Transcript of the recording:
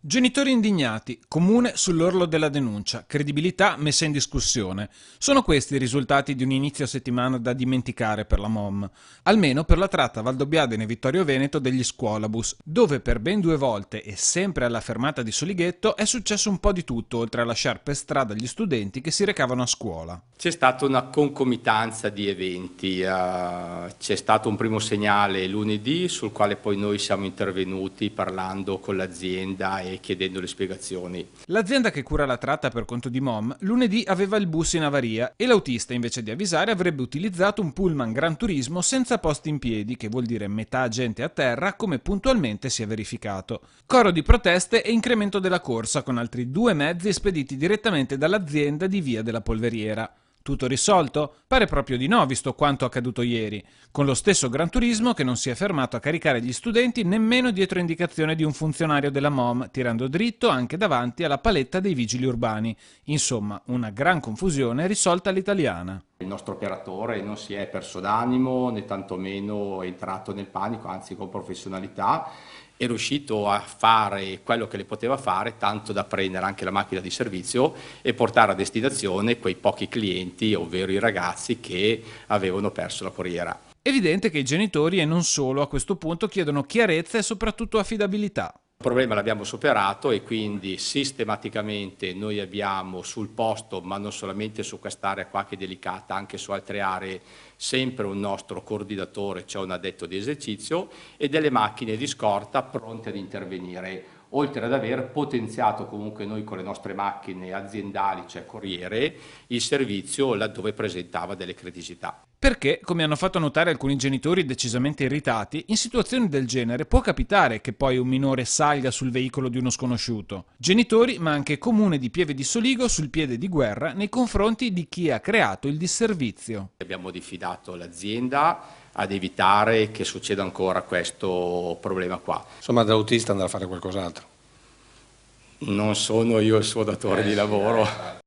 Genitori indignati, comune sull'orlo della denuncia, credibilità messa in discussione. Sono questi i risultati di un inizio settimana da dimenticare per la MOM, almeno per la tratta Valdobbiadene Vittorio Veneto degli scuolabus, dove per ben 2 volte e sempre alla fermata di Solighetto è successo un po' di tutto, oltre a lasciar per strada gli studenti che si recavano a scuola. C'è stata una concomitanza di eventi, c'è stato un primo segnale lunedì sul quale poi noi siamo intervenuti parlando con l'azienda e chiedendo le spiegazioni. L'azienda che cura la tratta per conto di MOM lunedì aveva il bus in avaria e l'autista invece di avvisare avrebbe utilizzato un pullman Gran Turismo senza posti in piedi, che vuol dire metà gente a terra, come puntualmente si è verificato. Coro di proteste e incremento della corsa con altri 2 mezzi spediti direttamente dall'azienda di Via della Polveriera. Tutto risolto? Pare proprio di no, visto quanto accaduto ieri, con lo stesso Gran Turismo che non si è fermato a caricare gli studenti nemmeno dietro indicazione di un funzionario della MOM, tirando dritto anche davanti alla paletta dei vigili urbani. Insomma, una gran confusione risolta all'italiana. Il nostro operatore non si è perso d'animo né tantomeno è entrato nel panico, anzi con professionalità è riuscito a fare quello che le poteva fare, tanto da prendere anche la macchina di servizio e portare a destinazione quei pochi clienti, ovvero i ragazzi che avevano perso la corriera. Evidente che i genitori e non solo a questo punto chiedono chiarezza e soprattutto affidabilità. Il problema l'abbiamo superato e quindi sistematicamente noi abbiamo sul posto, ma non solamente su quest'area qua che è delicata, anche su altre aree, sempre un nostro coordinatore, cioè un addetto di esercizio, e delle macchine di scorta pronte ad intervenire, oltre ad aver potenziato comunque noi con le nostre macchine aziendali, cioè corriere, il servizio laddove presentava delle criticità. Perché, come hanno fatto notare alcuni genitori decisamente irritati, in situazioni del genere può capitare che poi un minore salga sul veicolo di uno sconosciuto. Genitori, ma anche comune di Pieve di Soligo sul piede di guerra nei confronti di chi ha creato il disservizio. Abbiamo diffidato l'azienda ad evitare che succeda ancora questo problema qua. Insomma, da autista andare a fare qualcos'altro. Non sono io il suo datore di lavoro.